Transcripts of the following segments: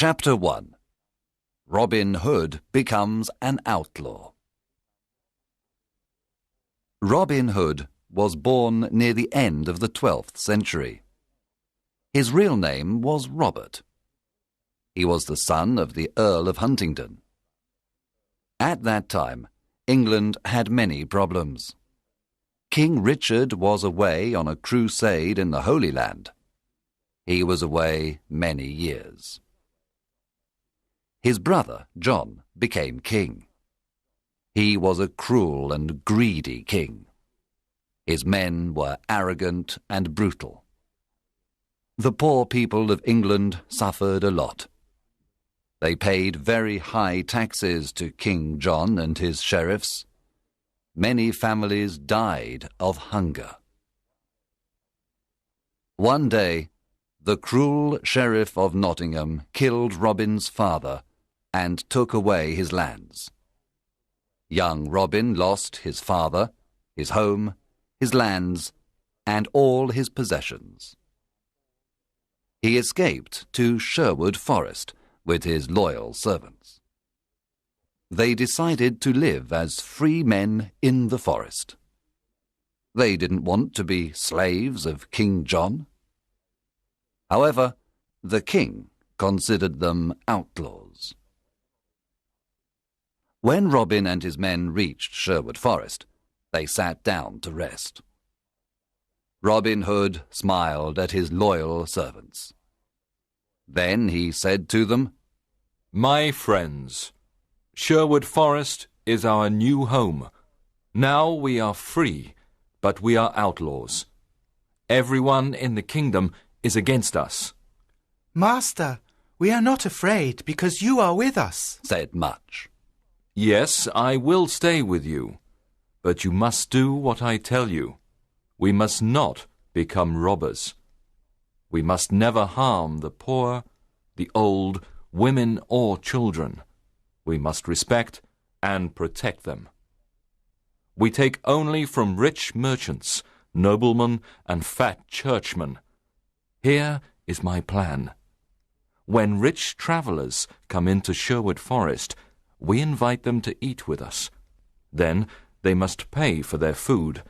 Chapter 1. Robin Hood becomes an outlaw. Robin Hood was born near the end of the 12th century. His real name was Robert. He was the son of the Earl of Huntingdon. At that time, England had many problems. King Richard was away on a crusade in the Holy Land. He was away many years. His brother, John, became king. He was a cruel and greedy king. His men were arrogant and brutal. The poor people of England suffered a lot. They paid very high taxes to King John and his sheriffs. Many families died of hunger. One day, the cruel sheriff of Nottingham killed Robin's father and took away his lands. Young Robin lost his father, his home, his lands, and all his possessions. He escaped to Sherwood Forest with his loyal servants. They decided to live as free men in the forest. They didn't want to be slaves of King John. However, the king considered them outlaws. When Robin and his men reached Sherwood Forest, they sat down to rest. Robin Hood smiled at his loyal servants. Then he said to them, "My friends, Sherwood Forest is our new home. Now we are free, but we are outlaws. Everyone in the kingdom is against us." "Master, we are not afraid because you are with us," said Much. "Yes, I will stay with you, but you must do what I tell you. We must not become robbers. We must never harm the poor, the old, women or children. We must respect and protect them. We take only from rich merchants, noblemen and fat churchmen. Here is my plan. When rich travellers come into Sherwood Forest, we invite them to eat with us. Then they must pay for their food.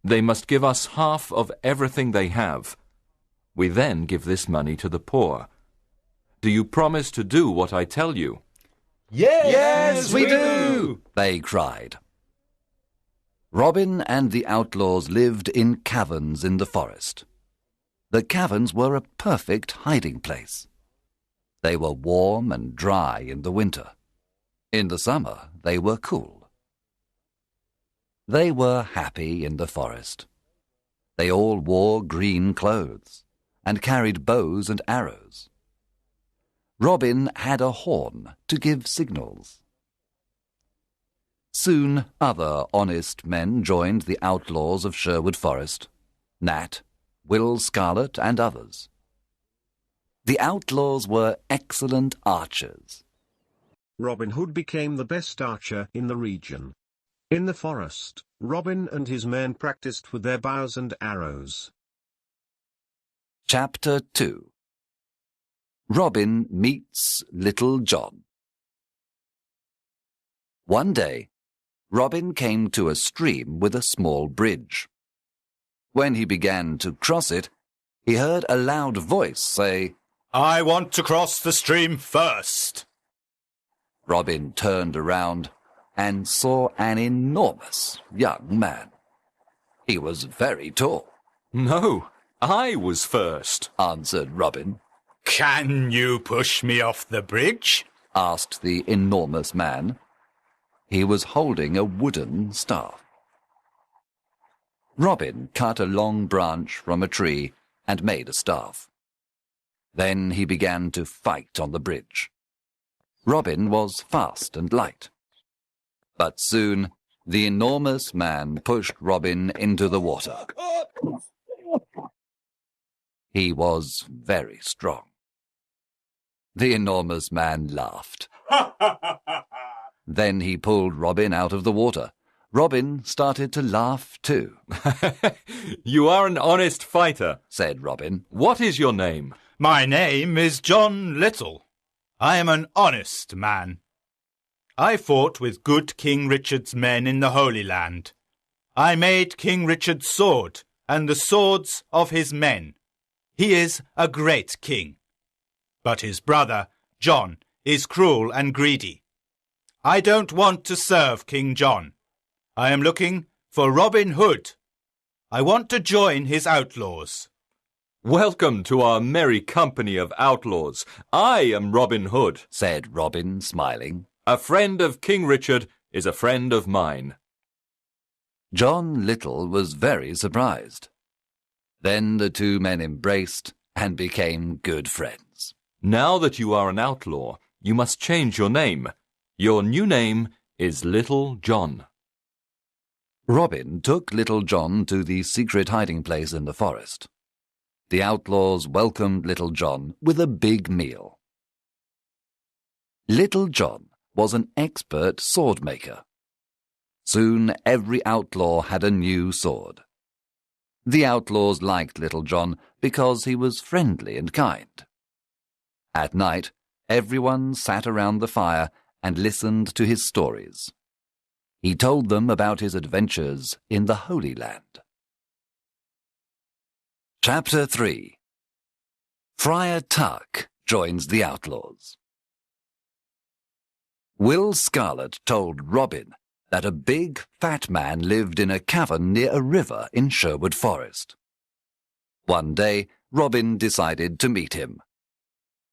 They must give us half of everything they have. We then give this money to the poor. Do you promise to do what I tell you?" Yes, we do, they cried. Robin and the outlaws lived in caverns in the forest. The caverns were a perfect hiding place. They were warm and dry in the winter. In the summer, they were cool. They were happy in the forest. They all wore green clothes and carried bows and arrows. Robin had a horn to give signals. Soon other honest men joined the outlaws of Sherwood Forest, Nat, Will Scarlet, and others. The outlaws were excellent archers. Robin Hood became the best archer in the region. In the forest, Robin and his men practiced with their bows and arrows. Chapter 2. Robin meets Little John. One day, Robin came to a stream with a small bridge. When he began to cross it, he heard a loud voice say, "I want to cross the stream first." Robin turned around and saw an enormous young man. He was very tall. "No, I was first," answered Robin. "Can you push me off the bridge?" asked the enormous man. He was holding a wooden staff. Robin cut a long branch from a tree and made a staff. Then he began to fight on the bridge. Robin was fast and light. But soon the enormous man pushed Robin into the water. He was very strong. The enormous man laughed. Then he pulled Robin out of the water. Robin started to laugh too. "You are an honest fighter," said Robin. "What is your name?" "My name is John Little." I am an honest man. I fought with good King Richard's men in the Holy Land. I made King Richard's sword and the swords of his men. He is a great king. But his brother, John, is cruel and greedy. I don't want to serve King John. I am looking for Robin Hood. I want to join his outlaws. Welcome to our merry company of outlaws. I am Robin Hood, said Robin, smiling. A friend of King Richard is a friend of mine. John Little was very surprised. Then the two men embraced and became good friends. Now that you are an outlaw, you must change your name. Your new name is Little John. Robin took Little John to the secret hiding place in the forest. The outlaws welcomed Little John with a big meal. Little John was an expert sword maker. Soon every outlaw had a new sword. The outlaws liked Little John because he was friendly and kind. At night, everyone sat around the fire and listened to his stories. He told them about his adventures in the Holy Land. Chapter 3. Friar Tuck joins the outlaws. Will Scarlet told Robin that a big, fat man lived in a cavern near a river in Sherwood Forest. One day, Robin decided to meet him.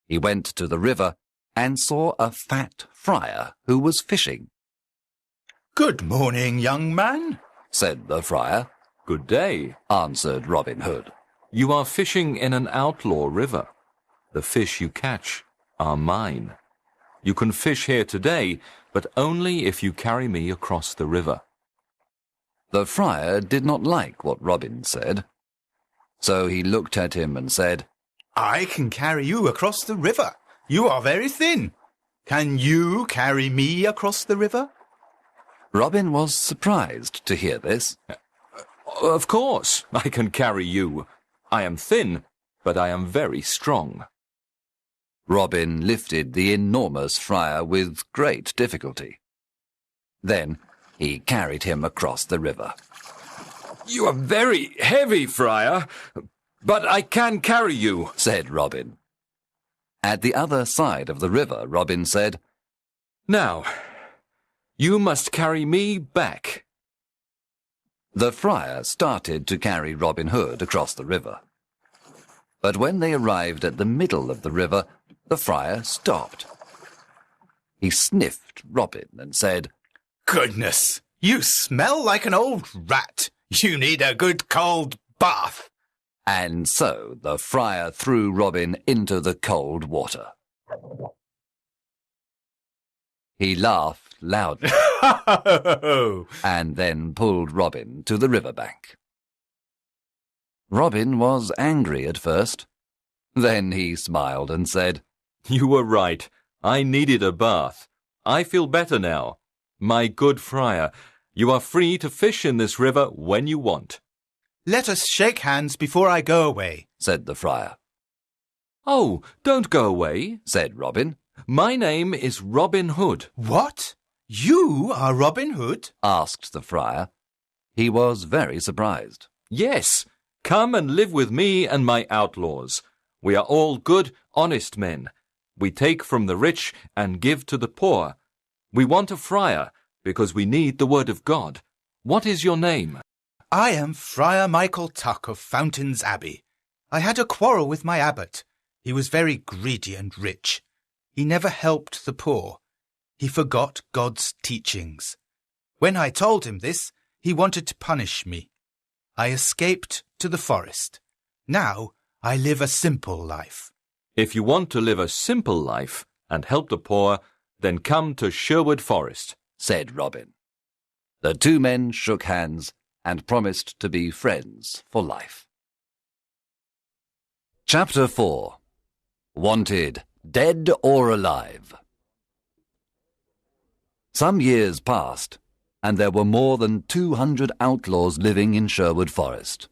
He went to the river and saw a fat friar who was fishing. "Good morning, young man," said the friar. Good day, answered Robin Hood. You are fishing in an outlaw river. The fish you catch are mine. You can fish here today, but only if you carry me across the river. The friar did not like what Robin said, so he looked at him and said, "I can carry you across the river. You are very thin. Can you carry me across the river?" Robin was surprised to hear this. Of course, I can carry you. I am thin, but I am very strong. Robin lifted the enormous friar with great difficulty. Then he carried him across the river. You are very heavy, friar, but I can carry you, said Robin. At the other side of the river, Robin said, Now, you must carry me back. The friar started to carry Robin Hood across the river. But when they arrived at the middle of the river, the friar stopped. He sniffed Robin and said, "Goodness, you smell like an old rat. You need a good cold bath." And so the friar threw Robin into the cold water. He laughed loudly and then pulled Robin to the riverbank. Robin was angry at first. Then he smiled and said, You were right. I needed a bath. I feel better now. My good friar, you are free to fish in this river when you want. "Let us shake hands before I go away," said the friar. Oh, don't go away, said Robin. My name is Robin Hood. "What? You are Robin Hood?" asked the friar. He was very surprised. Yes, come and live with me and my outlaws. We are all good, honest men. We take from the rich and give to the poor. We want a friar because we need the word of God. What is your name? "I am Friar Michael Tuck of Fountains Abbey. I had a quarrel with my abbot. He was very greedy and rich. He never helped the poor. He forgot God's teachings. When I told him this, he wanted to punish me. I escaped to the forest. Now I live a simple life." If you want to live a simple life and help the poor, then come to Sherwood Forest, said Robin. The two men shook hands and promised to be friends for life. Chapter 4. Wanted, Dead or Alive. Some years passed, and there were more than 200 outlaws living in Sherwood Forest.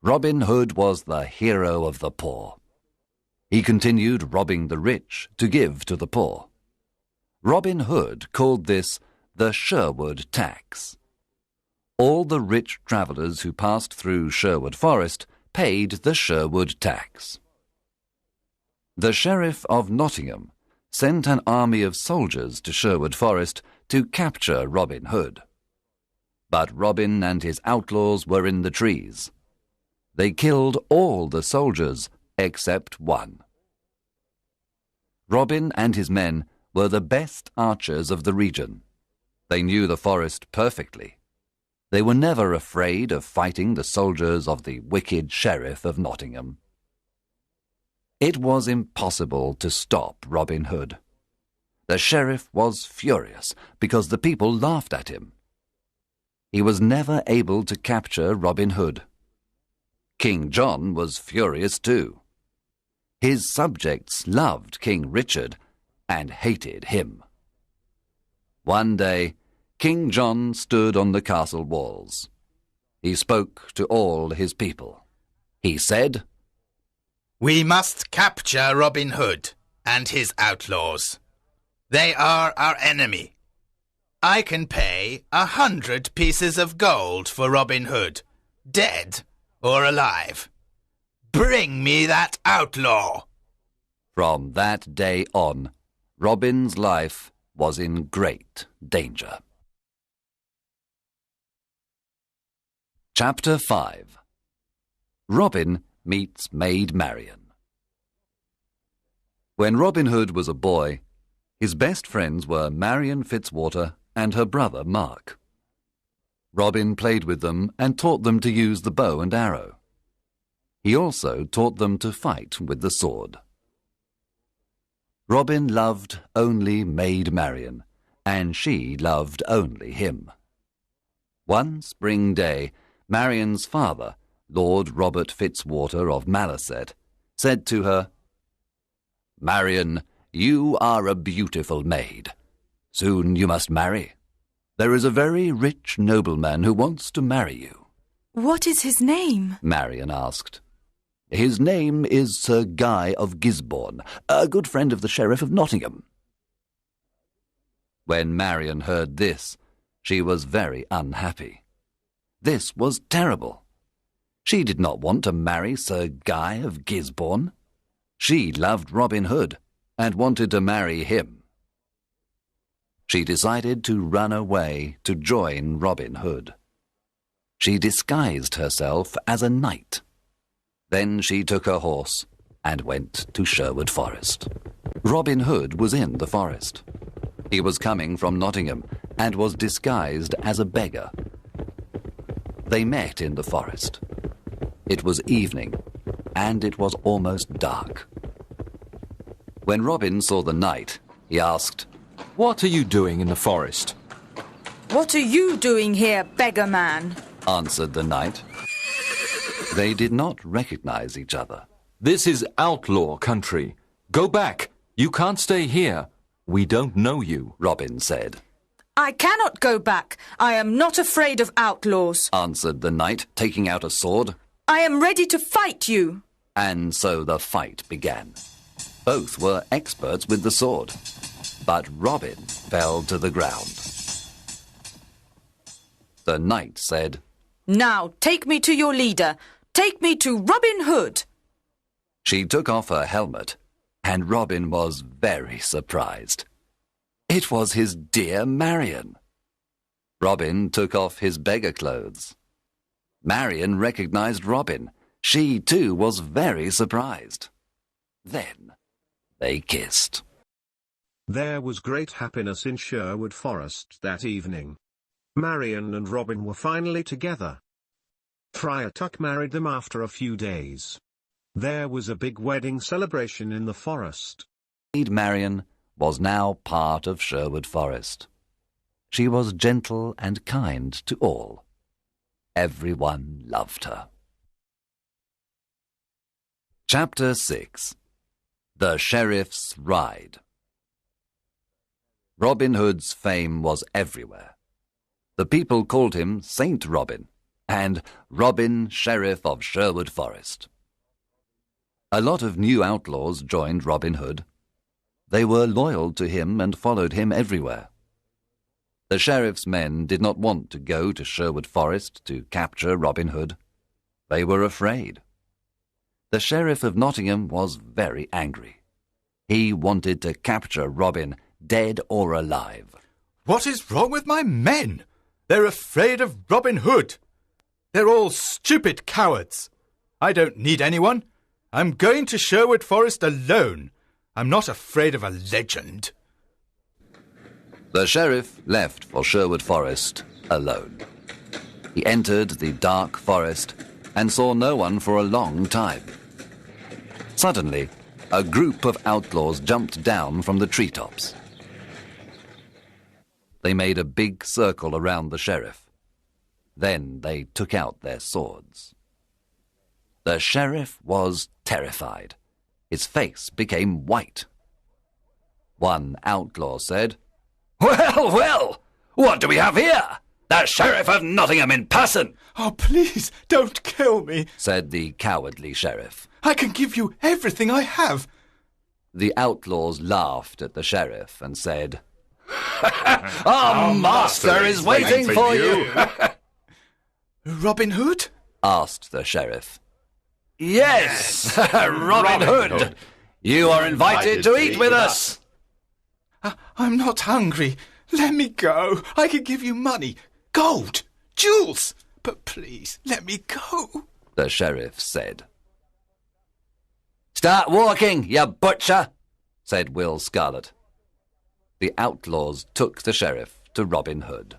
Robin Hood was the hero of the poor. He continued robbing the rich to give to the poor. Robin Hood called this the Sherwood tax. All the rich travellers who passed through Sherwood Forest paid the Sherwood tax. The Sheriff of Nottingham sent an army of soldiers to Sherwood Forest to capture Robin Hood. But Robin and his outlaws were in the trees. They killed all the soldiers except one. Robin and his men were the best archers of the region. They knew the forest perfectly. They were never afraid of fighting the soldiers of the wicked Sheriff of Nottingham. It was impossible to stop Robin Hood. The sheriff was furious because the people laughed at him. He was never able to capture Robin Hood. King John was furious too. His subjects loved King Richard and hated him. One day, King John stood on the castle walls. He spoke to all his people. He said, "We must capture Robin Hood and his outlaws. They are our enemy. I can pay 100 pieces of gold for Robin Hood, dead or alive. Bring me that outlaw." From that day on, Robin's life was in great danger. Chapter 5. Robin meets Maid Marian. When Robin Hood was a boy, his best friends were Marian Fitzwater and her brother Mark. Robin played with them and taught them to use the bow and arrow. He also taught them to fight with the sword. Robin loved only Maid Marian, and she loved only him. One spring day, Marian's father, Lord Robert Fitzwater of Malaset, said to her, "Marian, you are a beautiful maid. Soon you must marry. There is a very rich nobleman who wants to marry you." "What is his name?" Marian asked. "His name is Sir Guy of Gisborne, a good friend of the Sheriff of Nottingham." When Marian heard this, she was very unhappy. This was terrible. She did not want to marry Sir Guy of Gisborne. She loved Robin Hood and wanted to marry him. She decided to run away to join Robin Hood. She disguised herself as a knight. Then she took her horse and went to Sherwood Forest. Robin Hood was in the forest. He was coming from Nottingham and was disguised as a beggar. They met in the forest. It was evening, and it was almost dark. When Robin saw the knight, he asked, "What are you doing in the forest?" "What are you doing here, beggar man?" answered the knight. They did not recognize each other. "This is outlaw country. Go back. You can't stay here. We don't know you," Robin said. "I cannot go back. I am not afraid of outlaws," answered the knight, taking out a sword. "I am ready to fight you." And so the fight began. Both were experts with the sword, but Robin fell to the ground. The knight said, "Now take me to your leader. Take me to Robin Hood." She took off her helmet, and Robin was very surprised. It was his dear Marian. Robin took off his beggar clothes. Marian recognized Robin. She too was very surprised. Then they kissed. There was great happiness in Sherwood Forest that evening. Marian and Robin were finally together. Friar Tuck married them after a few days. There was a big wedding celebration in the forest. Maid Marian was now part of Sherwood Forest. She was gentle and kind to all. Everyone loved her. Chapter 6. The Sheriff's Ride. Robin Hood's fame was everywhere. The people called him Saint Robin and Robin, Sheriff of Sherwood Forest. A lot of new outlaws joined Robin Hood. They were loyal to him and followed him everywhere. The sheriff's men did not want to go to Sherwood Forest to capture Robin Hood. They were afraid. The Sheriff of Nottingham was very angry. He wanted to capture Robin, dead or alive. What is wrong with my men? They're afraid of Robin Hood. They're all stupid cowards. I don't need anyone. I'm going to Sherwood Forest alone. I'm not afraid of a legend. The sheriff left for Sherwood Forest alone. He entered the dark forest and saw no one for a long time. Suddenly, a group of outlaws jumped down from the treetops. They made a big circle around the sheriff. Then they took out their swords. The sheriff was terrified. His face became white. One outlaw said, "Well, well, what do we have here? The Sheriff of Nottingham in person!" Oh, please, don't kill me, said the cowardly sheriff. I can give you everything I have. The outlaws laughed at the sheriff and said, "Our master is waiting for you." Robin Hood? asked the sheriff. Yes, Robin Hood. You are invited to eat with us. I'm not hungry. Let me go. I can give you money, gold, jewels. But please, let me go, the sheriff said. "Start walking, you butcher," said Will Scarlet. The outlaws took the sheriff to Robin Hood.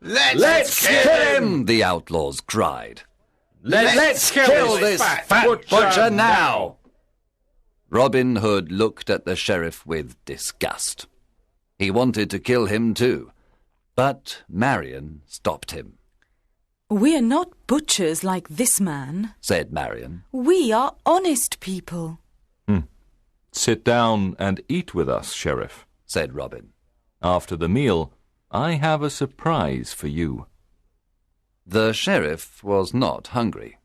Let's kill him, the outlaws cried. Let's kill this fat butcher now. Robin Hood looked at the sheriff with disgust. He wanted to kill him too, but Marion stopped him. We are not butchers like this man, said Marion. We are honest people. Sit down and eat with us, Sheriff, said Robin. After the meal, I have a surprise for you. The sheriff was not hungry.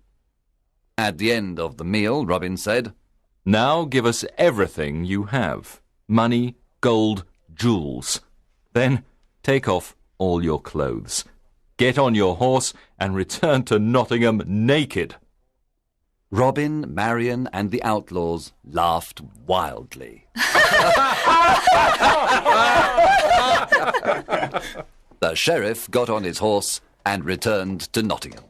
At the end of the meal, Robin said, Now give us everything you have. Money, gold, jewels. Then take off all your clothes. Get on your horse and return to Nottingham naked. Robin, Marion, and the outlaws laughed wildly. The sheriff got on his horse and returned to Nottingham.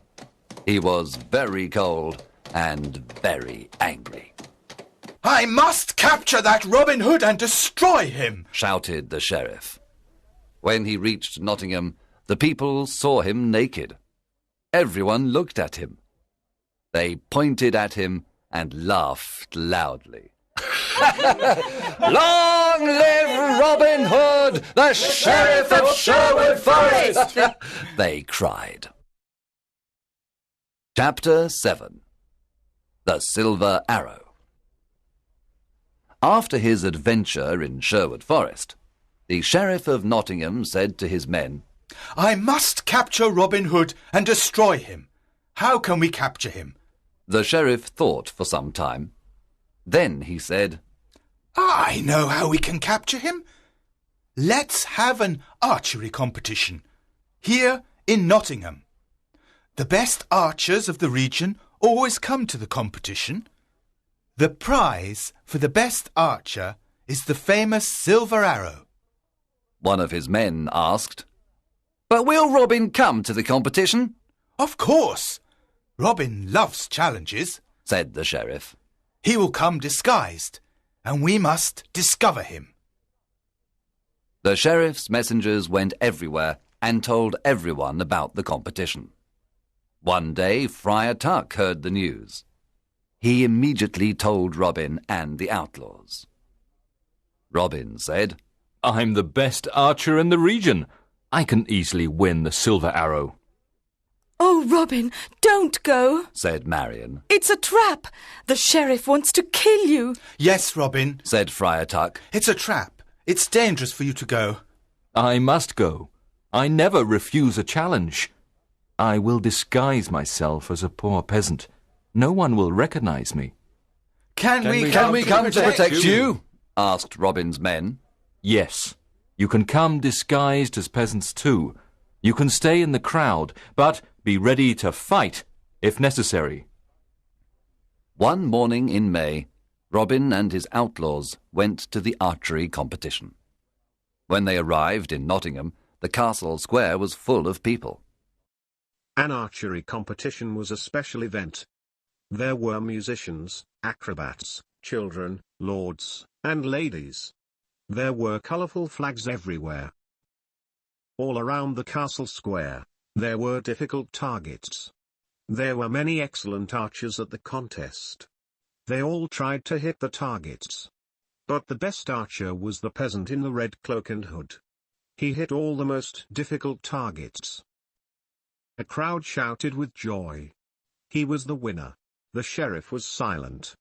He was very cold and very angry. I must capture that Robin Hood and destroy him, shouted the sheriff. When he reached Nottingham, the people saw him naked. Everyone looked at him. They pointed at him and laughed loudly. Long live Robin Hood, the Sheriff of Sherwood Forest! They cried. Chapter 7. The Silver Arrow. After his adventure in Sherwood Forest, the Sheriff of Nottingham said to his men, I must capture Robin Hood and destroy him. How can we capture him? The sheriff thought for some time. Then he said, I know how we can capture him. Let's have an archery competition here in Nottingham. The best archers of the region always come to the competition. The prize for the best archer is the famous silver arrow. One of his men asked, But will Robin come to the competition? Of course. Robin loves challenges, said the sheriff. He will come disguised, and we must discover him. The sheriff's messengers went everywhere and told everyone about the competition. One day, Friar Tuck heard the news. He immediately told Robin and the outlaws. Robin said, I'm the best archer in the region. I can easily win the silver arrow. Oh, Robin, don't go, said Marion. It's a trap. The sheriff wants to kill you. Yes, Robin, said Friar Tuck. It's a trap. It's dangerous for you to go. I must go. I never refuse a challenge. I will disguise myself as a poor peasant. No one will recognize me. Can we come to protect you? Asked Robin's men. Yes, you can come disguised as peasants too. You can stay in the crowd, but be ready to fight if necessary. One morning in May, Robin and his outlaws went to the archery competition. When they arrived in Nottingham, the castle square was full of people. An archery competition was a special event. There were musicians, acrobats, children, lords, and ladies. There were colourful flags everywhere. All around the castle square, there were difficult targets. There were many excellent archers at the contest. They all tried to hit the targets. But the best archer was the peasant in the red cloak and hood. He hit all the most difficult targets. A crowd shouted with joy. He was the winner. The sheriff was silent.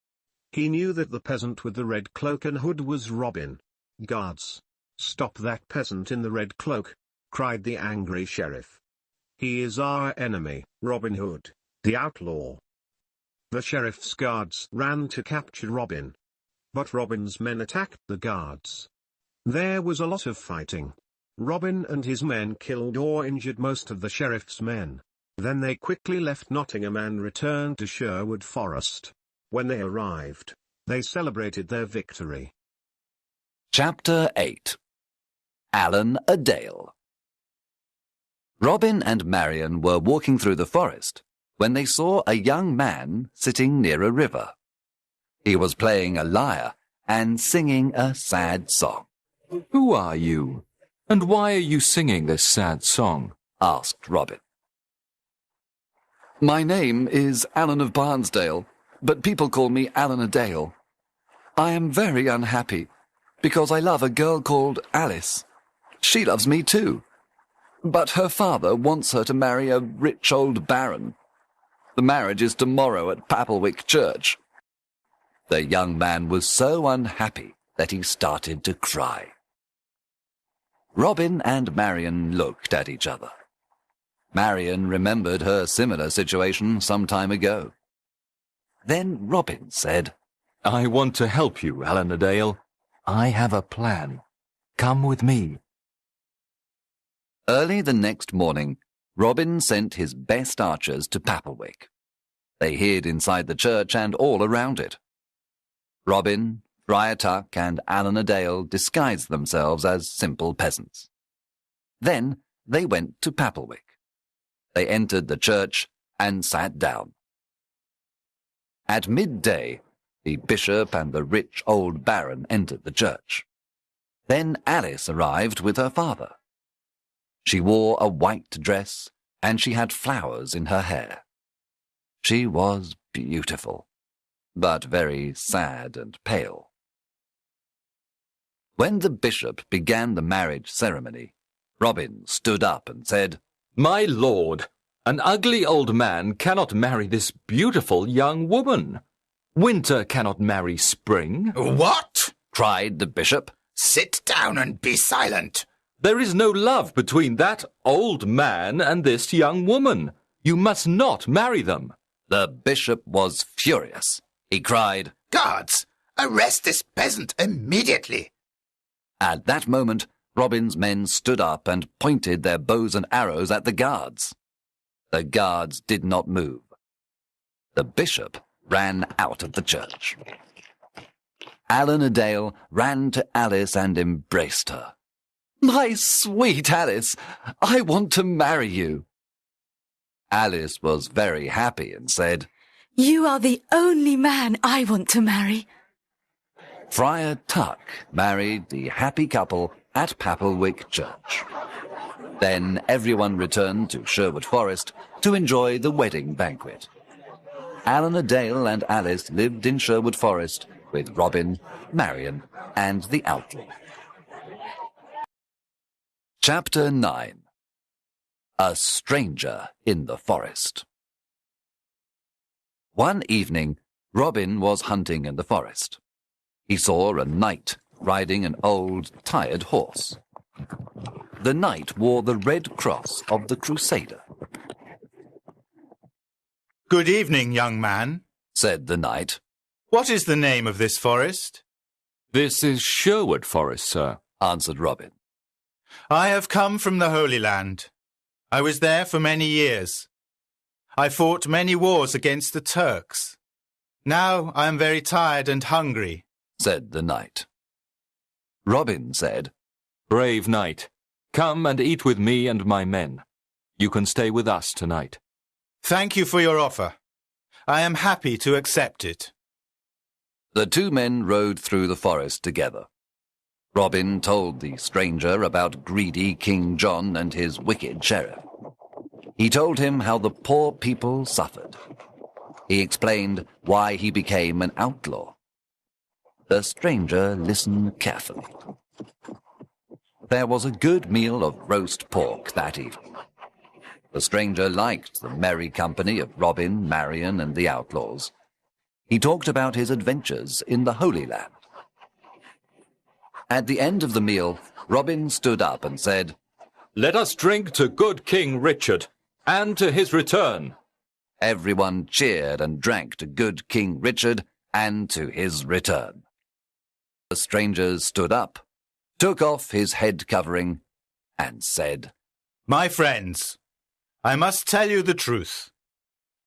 He knew that the peasant with the red cloak and hood was Robin. "Guards! Stop that peasant in the red cloak!" cried the angry sheriff. "He is our enemy, Robin Hood, the outlaw." The sheriff's guards ran to capture Robin. But Robin's men attacked the guards. There was a lot of fighting. Robin and his men killed or injured most of the sheriff's men. Then they quickly left Nottingham and returned to Sherwood Forest. When they arrived, they celebrated their victory. Chapter 8. Alan a Dale. Robin and Marian were walking through the forest when they saw a young man sitting near a river. He was playing a lyre and singing a sad song. Who are you? And why are you singing this sad song? Asked Robin. My name is Alan of Barnesdale, but people call me Alan a Dale. I am very unhappy, because I love a girl called Alice. She loves me too, but her father wants her to marry a rich old baron. The marriage is tomorrow at Papelwick Church. The young man was so unhappy that he started to cry. Robin and Marian looked at each other. Marian remembered her similar situation some time ago. Then Robin said, I want to help you, Alan a Dale. I have a plan. Come with me. Early the next morning, Robin sent his best archers to Papelwick. They hid inside the church and all around it. Robin, Friar Tuck, and Alan a Dale disguised themselves as simple peasants. Then they went to Papelwick. They entered the church and sat down. At midday, the bishop and the rich old baron entered the church. Then Alice arrived with her father. She wore a white dress, and she had flowers in her hair. She was beautiful, but very sad and pale. When the bishop began the marriage ceremony, Robin stood up and said, My lord, an ugly old man cannot marry this beautiful young woman. Winter cannot marry spring. What? Cried the bishop. Sit down and be silent. There is no love between that old man and this young woman. You must not marry them. The bishop was furious. He cried, Guards, arrest this peasant immediately. At that moment, Robin's men stood up and pointed their bows and arrows at the guards. The guards did not move. The bishop ran out of the church. Alan a Dale ran to Alice and embraced her. My sweet Alice, I want to marry you. Alice was very happy and said, You are the only man I want to marry. Friar Tuck married the happy couple at Papelwick Church. Then everyone returned to Sherwood Forest to enjoy the wedding banquet. Alan a Dale and Alice lived in Sherwood Forest with Robin, Marian, and the outlaw. Chapter 9. A Stranger in the Forest. One evening, Robin was hunting in the forest. He saw a knight riding an old, tired horse. The knight wore the red cross of the Crusader. Good evening, young man, said the knight. What is the name of this forest? This is Sherwood Forest, sir, answered Robin. I have come from the Holy Land. I was there for many years. I fought many wars against the Turks. Now I am very tired and hungry, said the knight. Robin said, Brave knight, come and eat with me and my men. You can stay with us tonight. Thank you for your offer. I am happy to accept it. The two men rode through the forest together. Robin told the stranger about greedy King John and his wicked sheriff. He told him how the poor people suffered. He explained why he became an outlaw. The stranger listened carefully. There was a good meal of roast pork that evening. The stranger liked the merry company of Robin, Marian, and the outlaws. He talked about his adventures in the Holy Land. At the end of the meal, Robin stood up and said, Let us drink to good King Richard, and to his return. Everyone cheered and drank to good King Richard and to his return. The stranger stood up, took off his head covering, and said, My friends, I must tell you the truth.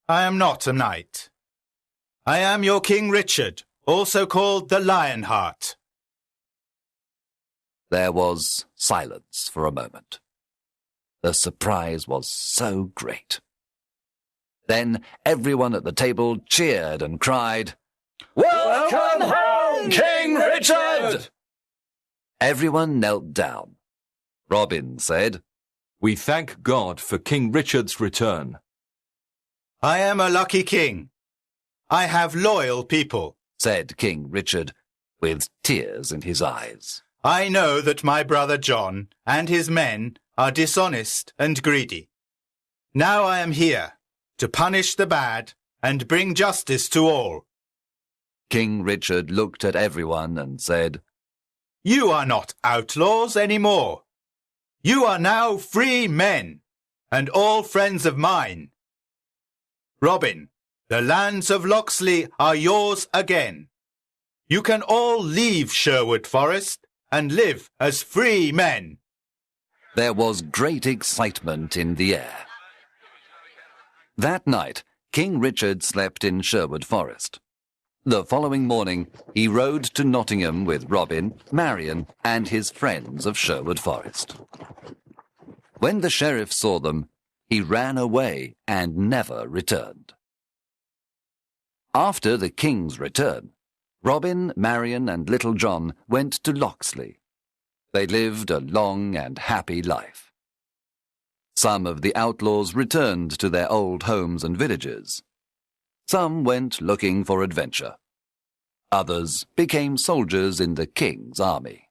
I am not a knight. I am your King Richard, also called the Lionheart. There was silence for a moment. The surprise was so great. Then everyone at the table cheered and cried, Welcome home, King Richard! Everyone knelt down. Robin said, We thank God for King Richard's return. I am a lucky king. I have loyal people, said King Richard, with tears in his eyes. I know that my brother John and his men are dishonest and greedy. Now I am here to punish the bad and bring justice to all. King Richard looked at everyone and said, You are not outlaws anymore. You are now free men, and all friends of mine. Robin, the lands of Locksley are yours again. You can all leave Sherwood Forest and live as free men. There was great excitement in the air. That night, King Richard slept in Sherwood Forest. The following morning, he rode to Nottingham with Robin, Marian, and his friends of Sherwood Forest. When the sheriff saw them, he ran away and never returned. After the king's return, Robin, Marian, and Little John went to Locksley. They lived a long and happy life. Some of the outlaws returned to their old homes and villages. Some went looking for adventure. Others became soldiers in the king's army.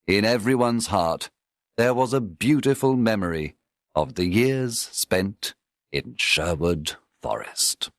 In everyone's heart, there was a beautiful memory of the years spent in Sherwood Forest.